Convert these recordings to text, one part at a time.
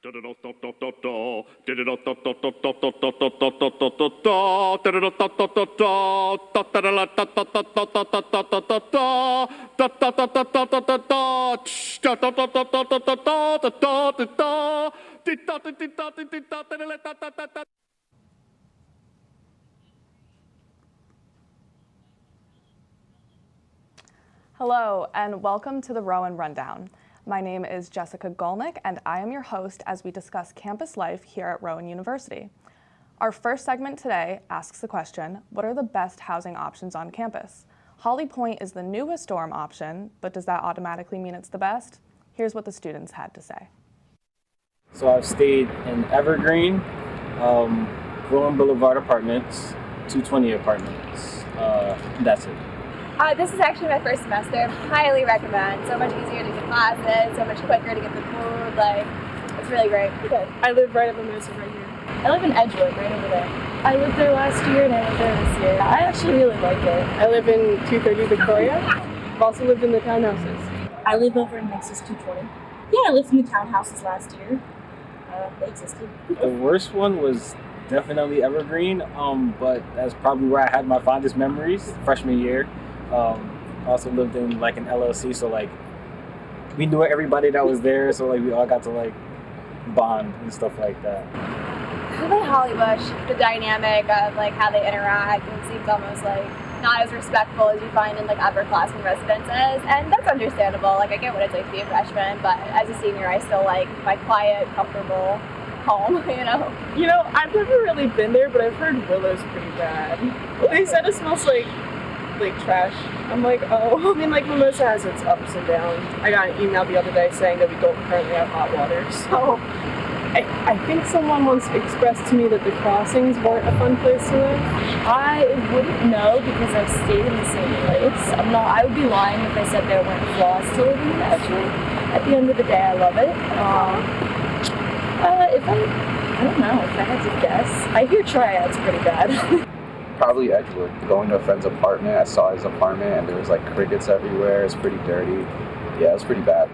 Hello, and welcome to the Rowan Rundown. My name is Jessica Golnick, and I am your host as we discuss campus life here at Rowan University. Our first segment today asks the question, what are the best housing options on campus? Holly Point is the newest dorm option, but does that automatically mean it's the best? Here's what the students had to say. So I've stayed in Evergreen, Rowan Boulevard Apartments, 220 Apartments. That's it. This is actually my first semester. Highly recommend. So much easier to get classes, so much quicker to get the food. Like, it's really great. Okay. I live right up in Mercer right here. I live in Edgewood, right over there. I lived there last year and I lived there this year. I actually really like it. I live in 230 Victoria. I've also lived in the townhouses. I live over in Nexus 220. Yeah, I lived in the townhouses last year. They existed. The worst one was definitely Evergreen, but that's probably where I had my fondest memories, freshman year. Also lived in like an LLC, so like we knew everybody that was there, so like we all got to like bond and stuff like that. I like Hollybush, the dynamic of like how they interact. It seems almost like not as respectful as you find in like upperclassmen residences, and that's understandable. Like I get what it's like to be a freshman, but as a senior, I still like my quiet, comfortable home. You know, I've never really been there, but I've heard Willow's pretty bad. They said it smells like trash. I'm like, oh. I mean, like, Mimosa has its ups and downs. I got an email the other day saying that we don't currently have hot water, so I think someone once expressed to me that the crossings weren't a fun place to live. I wouldn't know because I've stayed in the same place. I would be lying if I said there weren't flaws to living in Edgewood. At the end of the day, I love it. I don't know, if I had to guess, I hear Triad's pretty bad. Probably Edgewood. Going to a friend's apartment, I saw his apartment and there was like crickets everywhere. It's pretty dirty. Yeah, it was pretty bad.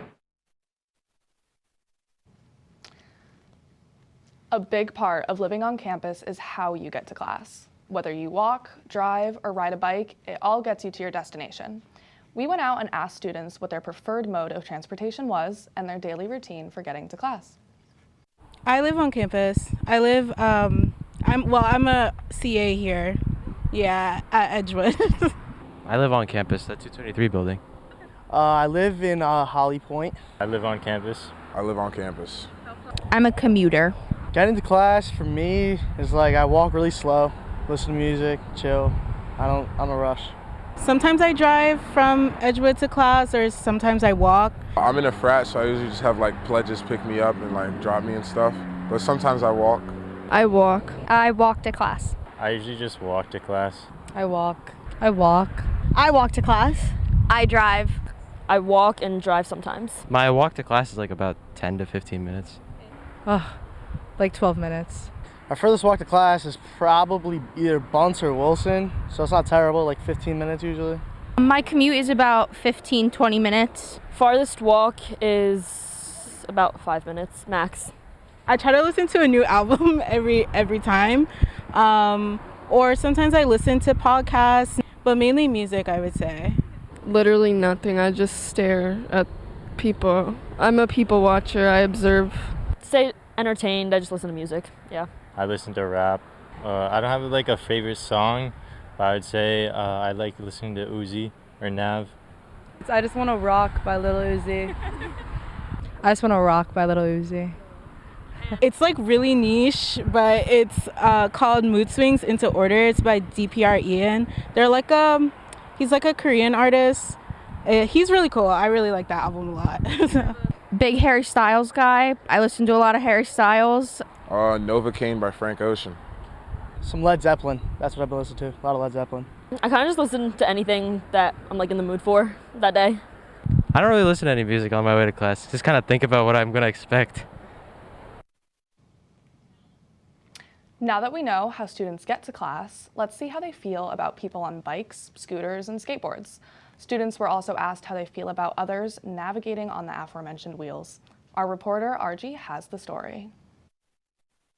A big part of living on campus is how you get to class. Whether you walk, drive, or ride a bike, it all gets you to your destination. We went out and asked students what their preferred mode of transportation was and their daily routine for getting to class. I live on campus. I'm a CA here. Yeah, at Edgewood. I live on campus, the 223 building. I live in Holly Point. I live on campus. I live on campus. I'm a commuter. Getting to class for me is like I walk really slow, listen to music, chill. I don't rush. Sometimes I drive from Edgewood to class, or sometimes I walk. I'm in a frat, so I usually just have like pledges pick me up and like drop me and stuff. But sometimes I walk. I walk. I walk to class. I usually just walk to class. I walk. I walk. I walk to class. I drive. I walk and drive sometimes. My walk to class is like about 10 to 15 minutes. Like 12 minutes. My furthest walk to class is probably either Bunce or Wilson, so it's not terrible, like 15 minutes usually. My commute is about 15-20 minutes. Farthest walk is about 5 minutes max. I try to listen to a new album every time, or sometimes I listen to podcasts, but mainly music, I would say. Literally nothing. I just stare at people. I'm a people watcher. I observe. Stay entertained. I just listen to music. Yeah. I listen to rap. I don't have like a favorite song, but I would say I like listening to Uzi or Nav. I just want to rock by Lil Uzi. I just want to rock by Lil Uzi. It's like really niche, but it's called Mood Swings into Order. It's by DPR Ian. They're like he's like a Korean artist. He's really cool. I really like that album a lot. Big Harry Styles guy. I listen to a lot of Harry Styles. Novocaine by Frank Ocean. Some Led Zeppelin. That's what I've been listening to. A lot of Led Zeppelin. I kind of just listen to anything that I'm like in the mood for that day. I don't really listen to any music on my way to class. Just kind of think about what I'm going to expect. Now that we know how students get to class, let's see how they feel about people on bikes, scooters, and skateboards. Students were also asked how they feel about others navigating on the aforementioned wheels. Our reporter, Argy, has the story.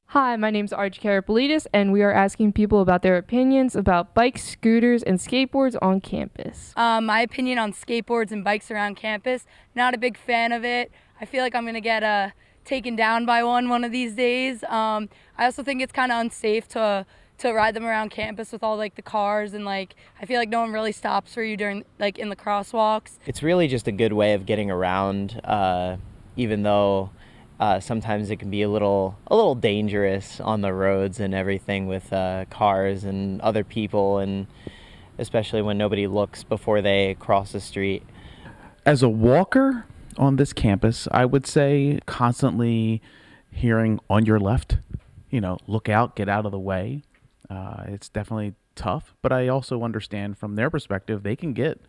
Hi, my name's Archie Karapolitis, and we are asking people about their opinions about bikes, scooters, and skateboards on campus. My opinion on skateboards and bikes around campus, not a big fan of it. I feel like I'm going to get taken down by one of these days. I also think it's kind of unsafe to ride them around campus with all like the cars, and like I feel like no one really stops for you during like in the crosswalks. It's really just a good way of getting around, even though sometimes it can be a little dangerous on the roads and everything with cars and other people, and especially when nobody looks before they cross the street. As a walker on this campus, I would say constantly hearing on your left, look out, get out of the way. It's definitely tough, but I also understand from their perspective, they can get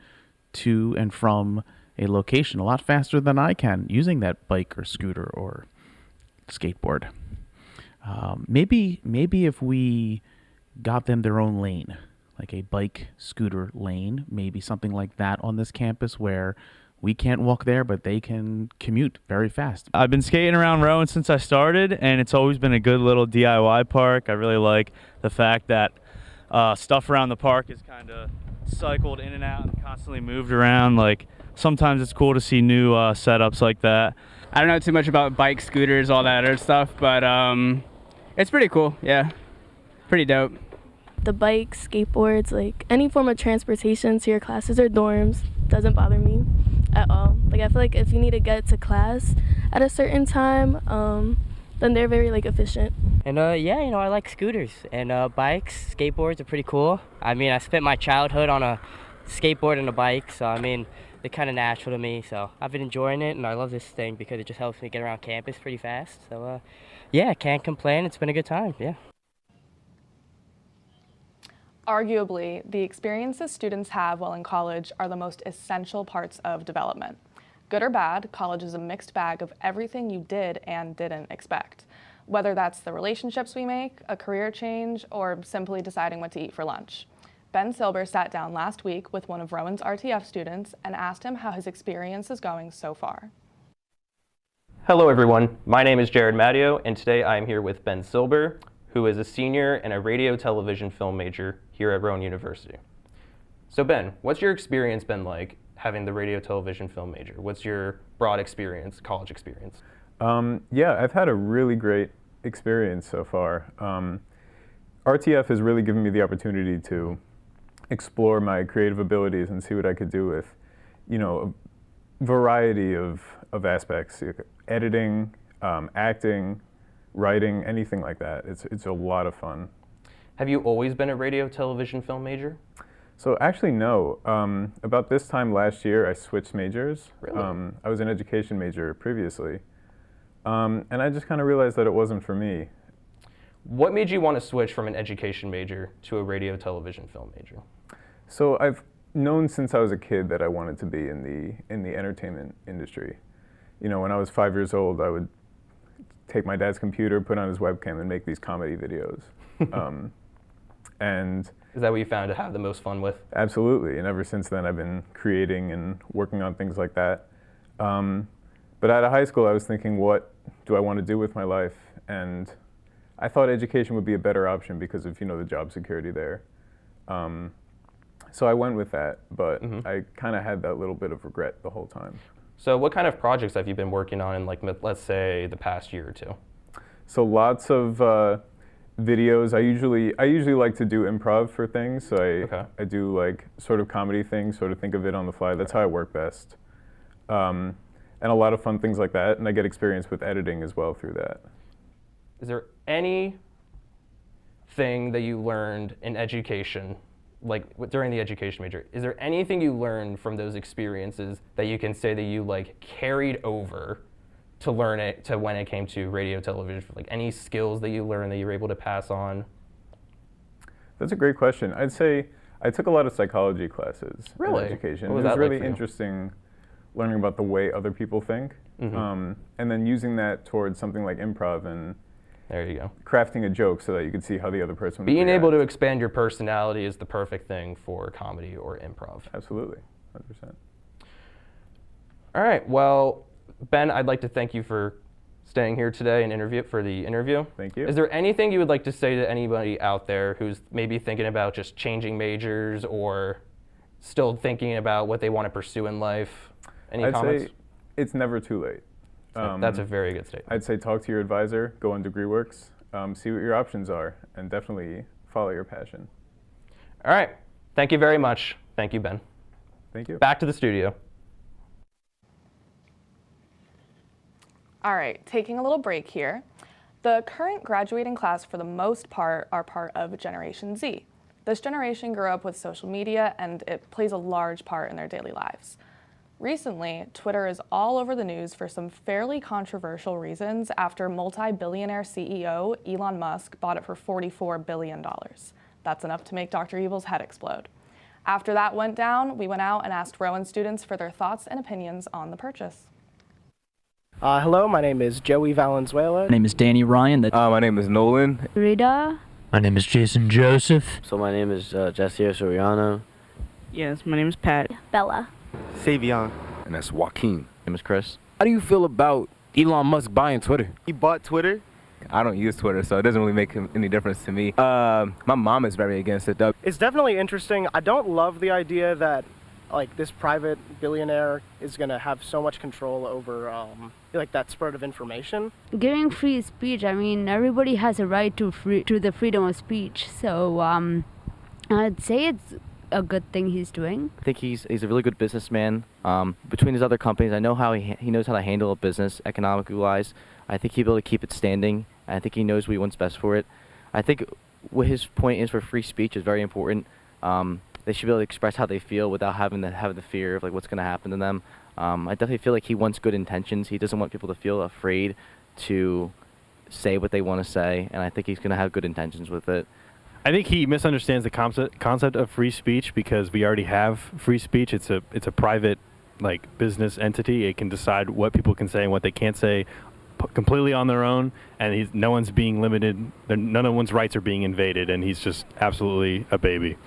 to and from a location a lot faster than I can using that bike or scooter or skateboard. Maybe if we got them their own lane, like a bike scooter lane, maybe something like that on this campus where we can't walk there, but they can commute very fast. I've been skating around Rowan since I started, and it's always been a good little DIY park. I really like the fact that stuff around the park is kind of cycled in and out and constantly moved around. Like sometimes it's cool to see new setups like that. I don't know too much about bikes, scooters, all that other stuff, but it's pretty cool. Yeah, pretty dope. The bikes, skateboards, like any form of transportation to your classes or dorms doesn't bother me at all. Like I feel like if you need to get to class at a certain time, then they're very like efficient. And yeah, I like scooters and bikes. Skateboards are pretty cool. I mean, I spent my childhood on a skateboard and a bike, so I mean, they're kind of natural to me. So I've been enjoying it, and I love this thing because it just helps me get around campus pretty fast. So yeah, can't complain. It's been a good time. Yeah. Arguably, the experiences students have while in college are the most essential parts of development. Good or bad, college is a mixed bag of everything you did and didn't expect. Whether that's the relationships we make, a career change, or simply deciding what to eat for lunch. Ben Silber sat down last week with one of Rowan's RTF students and asked him how his experience is going so far. Hello everyone, my name is Jared Matteo, and today I am here with Ben Silber, who is a senior and a radio, television, film major here at Rowan University. So Ben, what's your experience been like having the radio, television, film major? What's your broad experience, college experience? Yeah, I've had a really great experience so far. RTF has really given me the opportunity to explore my creative abilities and see what I could do with, a variety of aspects, editing, acting, writing, anything like that. It's a lot of fun. Have you always been a radio, television, film major? So actually, no. About this time last year, I switched majors. Really? I was an education major previously. And I just kind of realized that it wasn't for me. What made you want to switch from an education major to a radio, television, film major? So I've known since I was a kid that I wanted to be in the entertainment industry. When I was 5 years old, I would take my dad's computer, put on his webcam, and make these comedy videos. And is that what you found to have the most fun with? Absolutely, and ever since then I've been creating and working on things like that. But out of high school I was thinking, what do I want to do with my life? And I thought education would be a better option because of the job security there. So I went with that, but I kind of had that little bit of regret the whole time. So what kind of projects have you been working on in, like, let's say, the past year or two? So lots of videos. I usually like to do improv for things. So I do like sort of comedy things, sort of think of it on the fly. That's how I work best. And a lot of fun things like that. And I get experience with editing as well through that. Is there anything that you learned in education, like during the education major, is there anything you learned from those experiences that you can say that you like carried over to learn it to when it came to radio, television, like any skills that you learned that you were able to pass on? That's a great question. I'd say I took a lot of psychology classes in education. What was it was that really like for you? interesting learning about the way other people think, and then using that towards something like improv and there you go. Crafting a joke so that you could see how the other person would Being react. able to expand your personality is the perfect thing for comedy or improv. Absolutely, 100%. All right, well, Ben, I'd like to thank you for staying here today and for the interview. Thank you. Is there anything you would like to say to anybody out there who's maybe thinking about just changing majors or still thinking about what they want to pursue in life? Any comments? I'd say it's never too late. That's a very good statement. I'd say talk to your advisor, go on DegreeWorks, see what your options are, and definitely follow your passion. All right. Thank you very much. Thank you, Ben. Thank you. Back to the studio. All right, taking a little break here. The current graduating class, for the most part, are part of Generation Z. This generation grew up with social media, and it plays a large part in their daily lives. Recently, Twitter is all over the news for some fairly controversial reasons after multi-billionaire CEO Elon Musk bought it for $44 billion. That's enough to make Dr. Evil's head explode. After that went down, we went out and asked Rowan students for their thoughts and opinions on the purchase. Hello, my name is Joey Valenzuela. My name is Danny Ryan. My name is Nolan. Rita. My name is Jason Joseph. So my name is Jesse Soriano. Yes, my name is Pat. Bella. Savion. And that's Joaquin. My name is Chris. How do you feel about Elon Musk buying Twitter? He bought Twitter. I don't use Twitter, so it doesn't really make any difference to me. My mom is very against it, though. It's definitely interesting. I don't love the idea that like this private billionaire is gonna have so much control over like that spread of information. Giving free speech, I mean, everybody has a right to the freedom of speech. So I'd say it's a good thing he's doing. I think he's a really good businessman. Between his other companies, I know how he knows how to handle a business economically wise. I think he'll be able to keep it standing. I think he knows what he wants best for it. I think what his point is for free speech is very important. They should be able to express how they feel without having the fear of like what's going to happen to them. I definitely feel like he wants good intentions. He doesn't want people to feel afraid to say what they want to say, and I think he's going to have good intentions with it. I think he misunderstands the concept of free speech because we already have free speech. It's a private like business entity. It can decide what people can say and what they can't say completely on their own, and no one's being limited. None of one's rights are being invaded, and he's just absolutely a baby.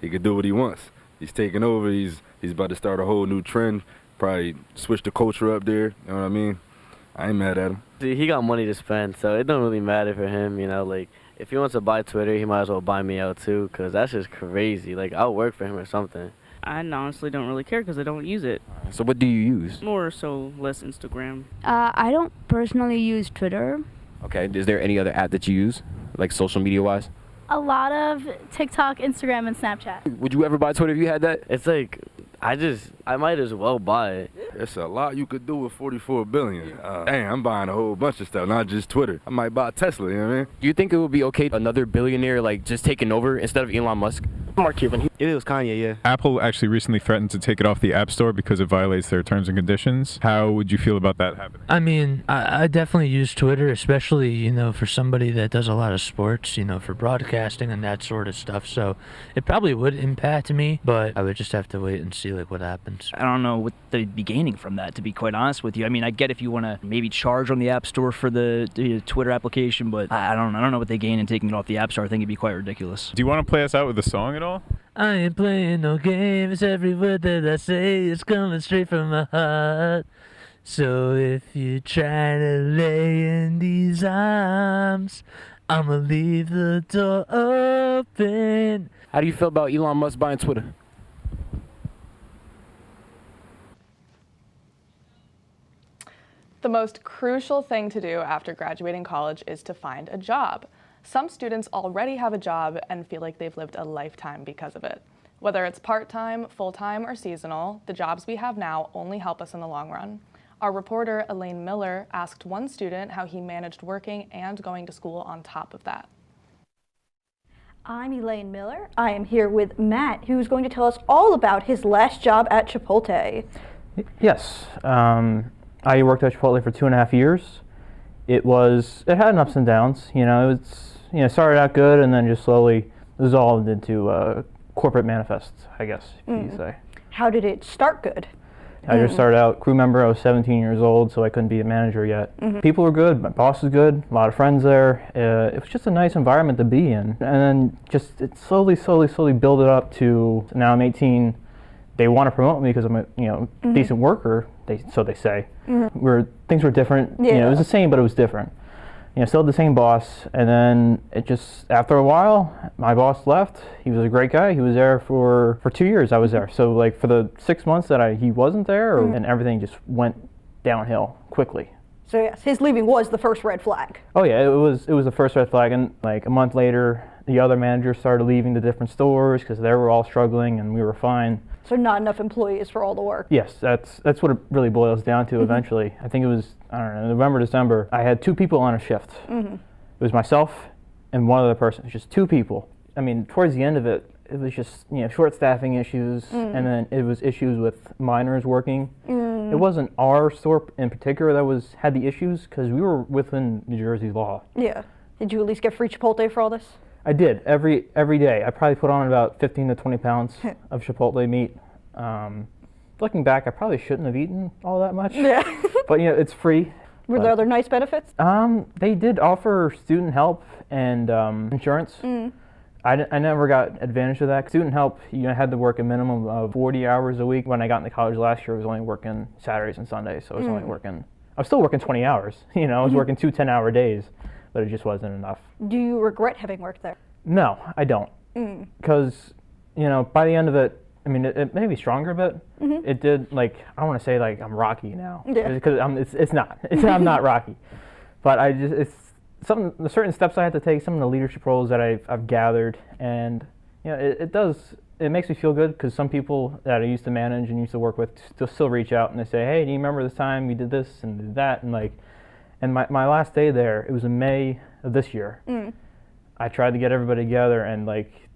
He can do what he wants. He's taking over. He's about to start a whole new trend. Probably switch the culture up there. You know what I mean? I ain't mad at him. See, he got money to spend, so it don't really matter for him. You know, like if he wants to buy Twitter, he might as well buy me out too, cause that's just crazy. Like I'll work for him or something. I honestly don't really care because I don't use it. So what do you use? More so less Instagram. I don't personally use Twitter. Okay. Is there any other app that you use, like social media wise? A lot of TikTok, Instagram, and Snapchat. Would you ever buy Twitter if you had that? It's like I might as well buy it. It's a lot you could do with $44 billion. Dang, I'm buying a whole bunch of stuff, not just Twitter. I might buy a Tesla, you know what I mean? Do you think it would be okay another billionaire like just taking over instead of Elon Musk? Mark Cuban. It was Kanye, yeah. Apple actually recently threatened to take it off the App Store because it violates their terms and conditions. How would you feel about that happening? I mean, I definitely use Twitter, especially, you know, for somebody that does a lot of sports, you know, for broadcasting and that sort of stuff. So it probably would impact me, but I would just have to wait and see like what happens. I don't know what they'd be gaining from that, to be quite honest with you. I mean, I get if you want to maybe charge on the App Store for the Twitter application, but I don't know what they gain in taking it off the App Store. I think it'd be quite ridiculous. Do you want to play us out with a song at all? I ain't playing no games, every word that I say is coming straight from my heart. So if you try to lay in these arms, I'ma leave the door open. How do you feel about Elon Musk buying Twitter? The most crucial thing to do after graduating college is to find a job. Some students already have a job and feel like they've lived a lifetime because of it. Whether it's part-time, full-time, or seasonal, the jobs we have now only help us in the long run. Our reporter, Elaine Miller, asked one student how he managed working and going to school on top of that. I'm Elaine Miller. I am here with Matt, who's going to tell us all about his last job at Chipotle. Yes. I worked at Chipotle for 2.5 years. It had an ups and downs. You know, started out good and then just slowly dissolved into corporate manifest, I guess you could say. How did it start good? I just started out crew member. I was 17 years old, so I couldn't be a manager yet. People were good. My boss was good. A lot of friends there. It was just a nice environment to be in. And then just it slowly built it up to now I'm 18. they want to promote me because I'm a decent worker. So they say. Things were different. Yeah. It was the same, but it was different. Still the same boss, and then it just, after a while, my boss left. He was a great guy. He was there for 2 years. I was there. So like for the 6 months that he wasn't there, and everything just went downhill quickly. So yes, his leaving was the first red flag. Oh yeah, it was the first red flag, and like a month later, the other managers started leaving the different stores because they were all struggling and we were fine. So not enough employees for all the work. Yes, that's what it really boils down to eventually. I think it was, I don't know, November, December, I had 2 people on a shift. It was myself and one other person. It was just 2 people. I mean, towards the end of it, it was just, short staffing issues, and then it was issues with minors working. It wasn't our store in particular that had the issues, because we were within New Jersey's law. Yeah. Did you at least get free Chipotle for all this? I did, every day. I probably put on about 15 to 20 pounds of Chipotle meat. Looking back, I probably shouldn't have eaten all that much. Yeah. But it's free. Were there other nice benefits? They did offer student help and insurance. I never got advantage of that. Student help, had to work a minimum of 40 hours a week. When I got into college last year, I was only working Saturdays and Sundays, so I was only working, I was still working 20 hours. I was working 2 10-hour days, but it just wasn't enough. Do you regret having worked there? No, I don't. Because, by the end of it, I mean, it made me stronger a bit. It did, I don't want to say, I'm Rocky now. Yeah. Because it's not. I'm not Rocky. But it's the certain steps I had to take, some of the leadership roles that I've gathered, and it makes me feel good, because some people that I used to manage and used to work with still reach out and they say, hey, do you remember this time we did this and did that? And my last day there, it was in May of this year. I tried to get everybody together and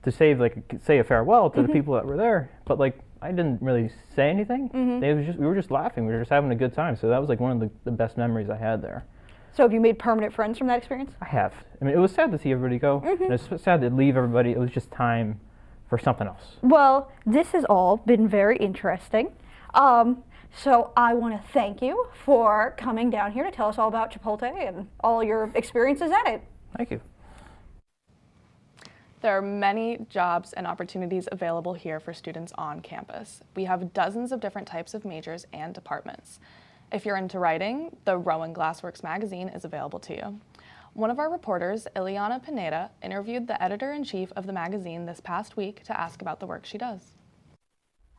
to say a farewell to the people that were there, but I didn't really say anything. We were just laughing. We were just having a good time. So that was one of the best memories I had there. So have you made permanent friends from that experience? I have. I mean, it was sad to see everybody go. And it's sad to leave everybody. It was just time for something else. Well, this has all been very interesting. So I want to thank you for coming down here to tell us all about Chipotle and all your experiences at it. Thank you. There are many jobs and opportunities available here for students on campus. We have dozens of different types of majors and departments. If you're into writing, the Rowan Glassworks magazine is available to you. One of our reporters, Ileana Pineda, interviewed the editor-in-chief of the magazine this past week to ask about the work she does.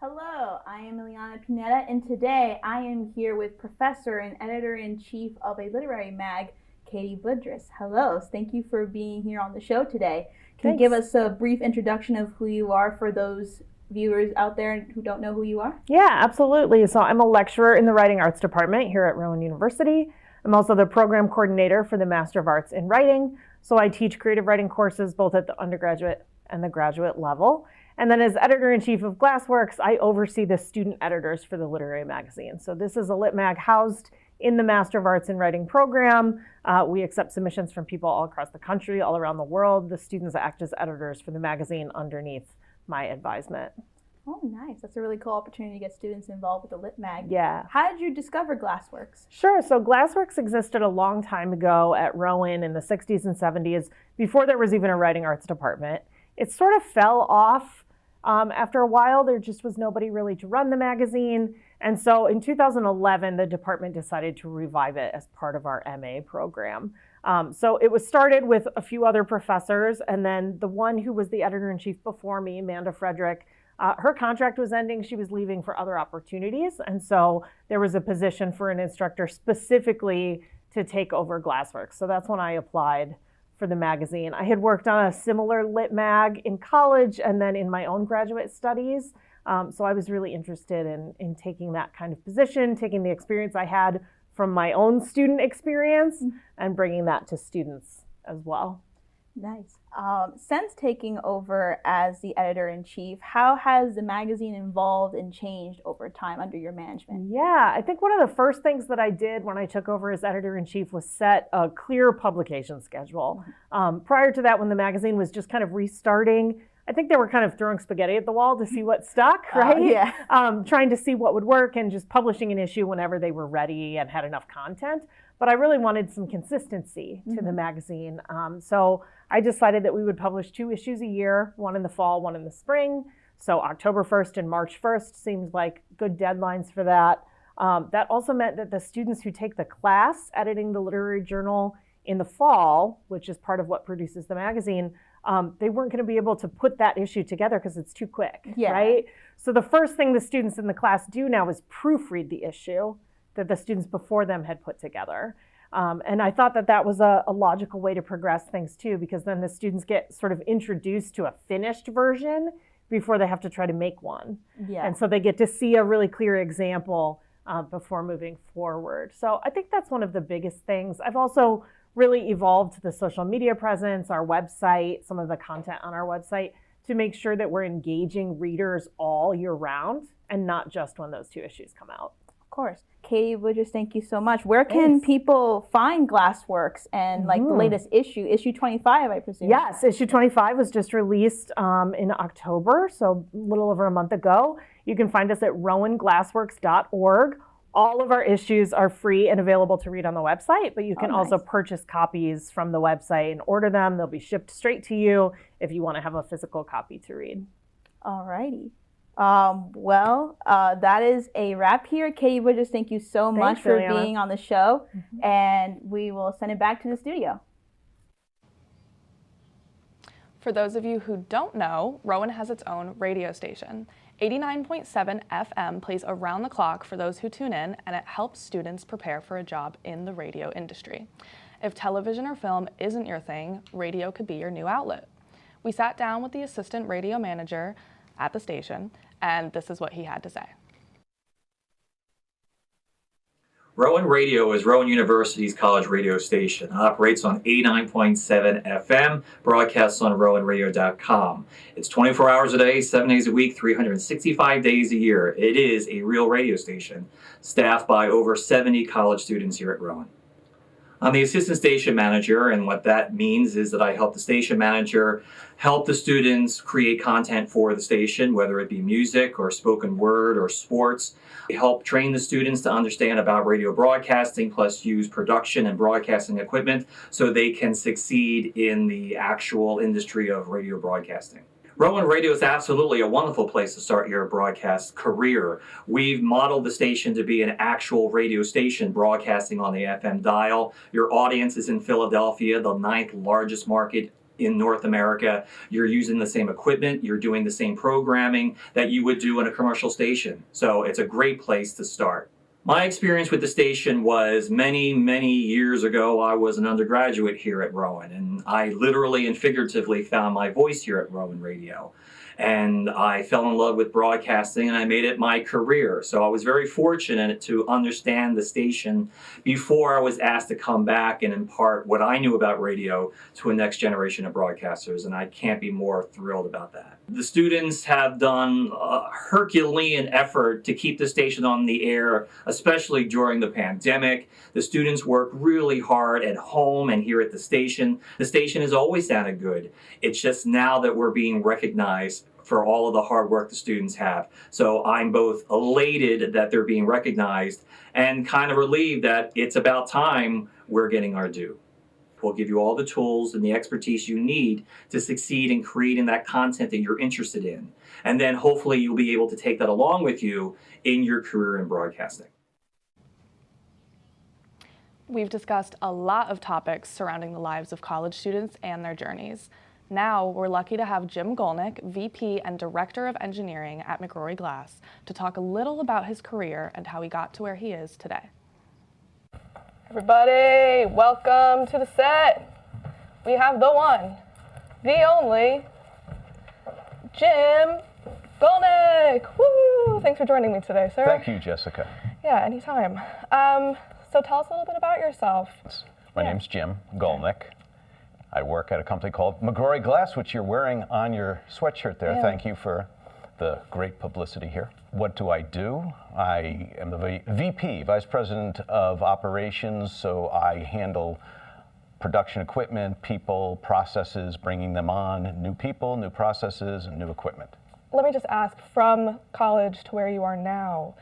Hello, I am Ileana Pineda, and today I am here with Professor and Editor-in-Chief of a literary mag, Katie Budrus. Hello, thank you for being here on the show today. Can you give us a brief introduction of who you are for those viewers out there who don't know who you are? Yeah, absolutely. So I'm a lecturer in the Writing Arts Department here at Rowan University. I'm also the program coordinator for the Master of Arts in Writing. So I teach creative writing courses both at the undergraduate and the graduate level. And then as editor-in-chief of Glassworks, I oversee the student editors for the literary magazine. So this is a lit mag housed in the Master of Arts in Writing program. We accept submissions from people all across the country, all around the world. The students act as editors for the magazine underneath my advisement. Oh, nice. That's a really cool opportunity to get students involved with the lit mag. Yeah. How did you discover Glassworks? Sure. So Glassworks existed a long time ago at Rowan in the 60s and 70s, before there was even a writing arts department. It sort of fell off after a while. There just was nobody really to run the magazine. And so in 2011, the department decided to revive it as part of our MA program. So it was started with a few other professors, and then the one who was the editor-in-chief before me, Amanda Frederick, her contract was ending. She was leaving for other opportunities. And so there was a position for an instructor specifically to take over Glassworks. So that's when I applied for the magazine. I had worked on a similar lit mag in college and then in my own graduate studies. So I was really interested in taking that kind of position, taking the experience I had from my own student experience and bringing that to students as well. Nice. Since taking over as the editor-in-chief, how has the magazine evolved and changed over time under your management? Yeah, I think one of the first things that I did when I took over as editor-in-chief was set a clear publication schedule. Prior to that, when the magazine was just kind of restarting, I think they were kind of throwing spaghetti at the wall to see what stuck, right? Yeah. Trying to see what would work and just publishing an issue whenever they were ready and had enough content. But I really wanted some consistency to the magazine. So I decided that we would publish 2 issues a year, one in the fall, one in the spring. So October 1st and March 1st seemed like good deadlines for that. That also meant that the students who take the class editing the literary journal in the fall, which is part of what produces the magazine, they weren't going to be able to put that issue together because it's too quick, right? So the first thing the students in the class do now is proofread the issue that the students before them had put together. And I thought that that was a logical way to progress things too, because then the students get sort of introduced to a finished version before they have to try to make one. And so they get to see a really clear example before moving forward. So I think that's one of the biggest things. I've also really evolved the social media presence, our website, some of the content on our website to make sure that we're engaging readers all year round and not just when those two issues come out. Of course. Katie Woodruss, thank you so much. Where can people find Glassworks and like the latest issue 25, I presume? Yes, issue 25 was just released in October, so a little over a month ago. You can find us at RowanGlassworks.org. All of our issues are free and available to read on the website, but you can also purchase copies from the website and order them. They'll be shipped straight to you if you want to have a physical copy to read. All righty. That is a wrap here. Katie Woodruss, thank you so much for being on the show, and we will send it back to the studio. For those of you who don't know, Rowan has its own radio station. 89.7 FM plays around the clock for those who tune in, and it helps students prepare for a job in the radio industry. If television or film isn't your thing, radio could be your new outlet. We sat down with the assistant radio manager at the station, and this is what he had to say. Rowan Radio is Rowan University's college radio station. It operates on 89.7 FM, broadcasts on RowanRadio.com. It's 24 hours a day, 7 days a week, 365 days a year. It is a real radio station, staffed by over 70 college students here at Rowan. I'm the assistant station manager, and what that means is that I help the station manager help the students create content for the station, whether it be music or spoken word or sports. We help train the students to understand about radio broadcasting, plus use production and broadcasting equipment so they can succeed in the actual industry of radio broadcasting. Rowan Radio is absolutely a wonderful place to start your broadcast career. We've modeled the station to be an actual radio station broadcasting on the FM dial. Your audience is in Philadelphia, the 9th largest market in North America. You're using the same equipment, you're doing the same programming that you would do in a commercial station. So it's a great place to start. My experience with the station was many, many years ago. I was an undergraduate here at Rowan, and I literally and figuratively found my voice here at Rowan Radio. And I fell in love with broadcasting, and I made it my career. So I was very fortunate to understand the station before I was asked to come back and impart what I knew about radio to a next generation of broadcasters, and I can't be more thrilled about that. The students have done a Herculean effort to keep the station on the air, especially during the pandemic. The students work really hard at home and here at the station. The station has always sounded good. It's just now that we're being recognized for all of the hard work the students have. So I'm both elated that they're being recognized and kind of relieved that it's about time we're getting our due. We'll give you all the tools and the expertise you need to succeed in creating that content that you're interested in. And then hopefully you'll be able to take that along with you in your career in broadcasting. We've discussed a lot of topics surrounding the lives of college students and their journeys. Now, we're lucky to have Jim Golnick, VP and Director of Engineering at McGrory Glass, to talk a little about his career and how he got to where he is today. Everybody, welcome to the set. We have the one, the only, Jim Golnick. Woo! Thanks for joining me today, sir. Thank you, Jessica. Yeah, anytime. So tell us a little bit about yourself. My name's Jim Golnick. I work at a company called McGrory Glass, which you're wearing on your sweatshirt there. Yeah. Thank you for the great publicity here. What do? I am the VP, Vice President of Operations, so I handle production equipment, people, processes, bringing them on, new people, new processes, and new equipment. Let me just ask, from college to where you are now,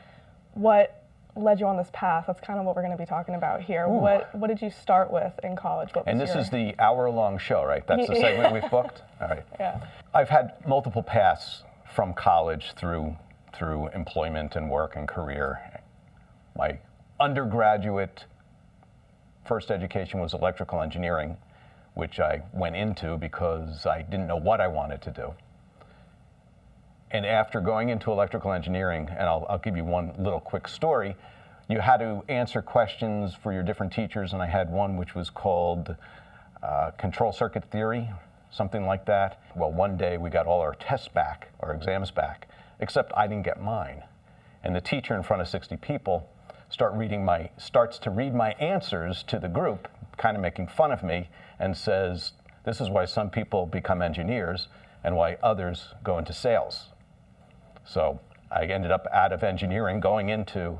what led you on this path? That's kind of what we're going to be talking about here. Ooh. What did you start with in college? And this is the hour-long show, right? That's the segment we've booked? All right. Yeah. I've had multiple paths from college through employment and work and career. My undergraduate first education was electrical engineering, which I went into because I didn't know what I wanted to do. And after going into electrical engineering, and I'll give you one little quick story, you had to answer questions for your different teachers, and I had one which was called control circuit theory, something like that. Well, one day we got all our tests back, our exams back, except I didn't get mine. And the teacher in front of 60 people starts to read my answers to the group, kind of making fun of me, and says, this is why some people become engineers and why others go into sales. So I ended up out of engineering going into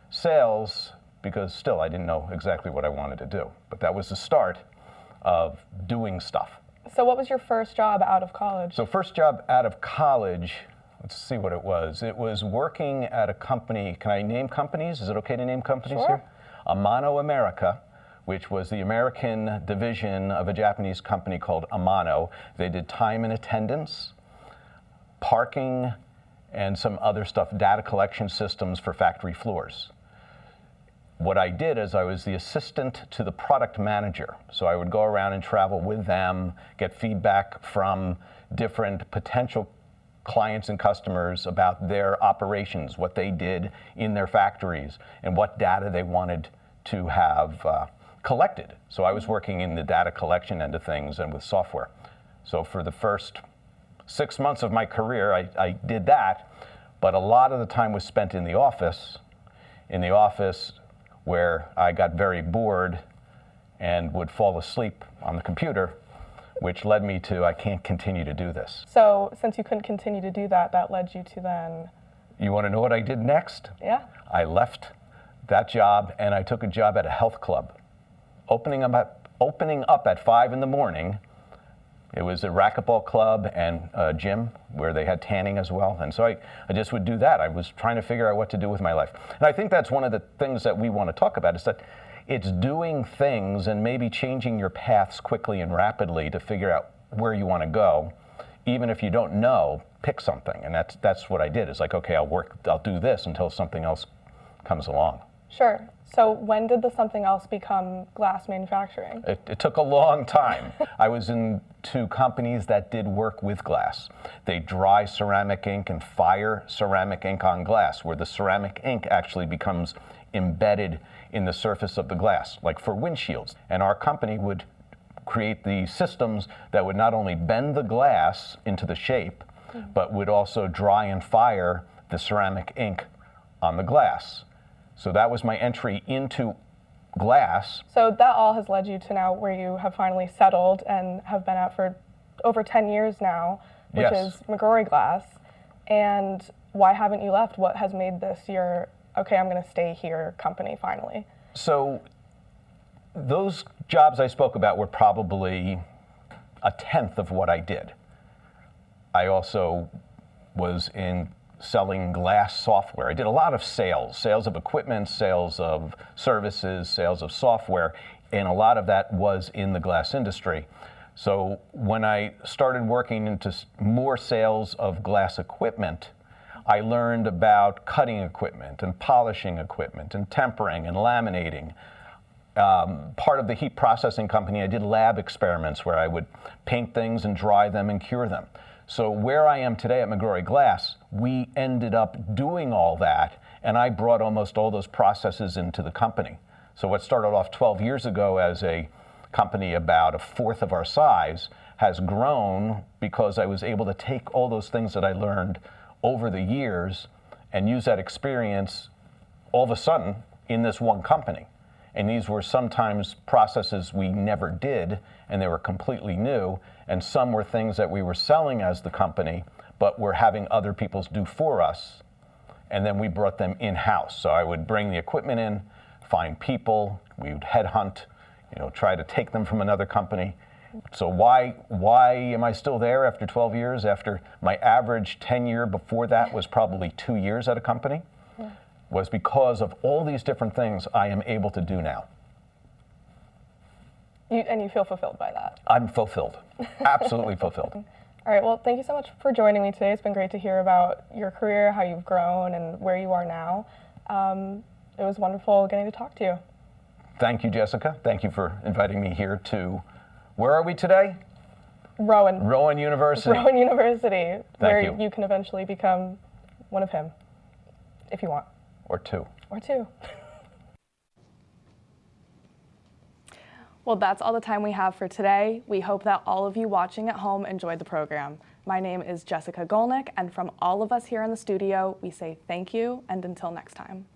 sales because still I didn't know exactly what I wanted to do. But that was the start of doing stuff. So what was your first job out of college? So first job out of college, let's see what it was. It was working at a company. Can I name companies? Is it okay to name companies Sure. here? Amano America, which was the American division of a Japanese company called Amano. They did time and attendance, parking, and some other stuff, data collection systems for factory floors. What I did is I was the assistant to the product manager. So I would go around and travel with them, get feedback from different potential clients and customers about their operations, what they did in their factories, and what data they wanted to have collected. So I was working in the data collection end of things and with software. So for the first 6 months of my career, I did that, but a lot of the time was spent in the office where I got very bored and would fall asleep on the computer, which led me to, I can't continue to do this. So since you couldn't continue to do that, that led you to then... You want to know what I did next? Yeah. I left that job and I took a job at a health club, opening up at 5 in the morning. It was a racquetball club and a gym where they had tanning as well. And so I just would do that. I was trying to figure out what to do with my life. And I think that's one of the things that we want to talk about, is that it's doing things and maybe changing your paths quickly and rapidly to figure out where you want to go. Even if you don't know, pick something. And that's what I did. It's like, okay, I'll do this until something else comes along. Sure. So when did the something else become glass manufacturing? It took a long time. I was in 2 companies that did work with glass. They dry ceramic ink and fire ceramic ink on glass, where the ceramic ink actually becomes embedded in the surface of the glass, like for windshields. And our company would create the systems that would not only bend the glass into the shape, but would also dry and fire the ceramic ink on the glass. So that was my entry into glass. So that all has led you to now where you have finally settled and have been at for over 10 years now, which Yes. is McGrory Glass. And why haven't you left? What has made this your, okay, I'm going to stay here company finally? So those jobs I spoke about were probably 1/10 of what I did. I also was in selling glass software. I did a lot of sales of equipment, sales of services, sales of software, and a lot of that was in the glass industry. So when I started working into more sales of glass equipment, I learned about cutting equipment and polishing equipment and tempering and laminating. Part of the heat processing company, I did lab experiments where I would paint things and dry them and cure them. So where I am today at McGrory Glass, we ended up doing all that, and I brought almost all those processes into the company. So what started off 12 years ago as a company about 1/4 of our size has grown because I was able to take all those things that I learned over the years and use that experience all of a sudden in this one company. And these were sometimes processes we never did, and they were completely new, and some were things that we were selling as the company, but we're having other people do for us, and then we brought them in-house. So I would bring the equipment in, find people, we would headhunt, try to take them from another company. So why am I still there after 12 years, after my average tenure before that was probably 2 years at a company? Yeah. Was because of all these different things I am able to do now. And you feel fulfilled by that? I'm fulfilled, absolutely fulfilled. All right, well, thank you so much for joining me today. It's been great to hear about your career, how you've grown, and where you are now. It was wonderful getting to talk to you. Thank you, Jessica. Thank you for inviting me here to, where are we today? Rowan. Rowan University. Rowan University, where you. you can eventually become one of him, if you want. Or two. Or two. Well, that's all the time we have for today. We hope that all of you watching at home enjoyed the program. My name is Jessica Golnick, and from all of us here in the studio, we say thank you, and until next time.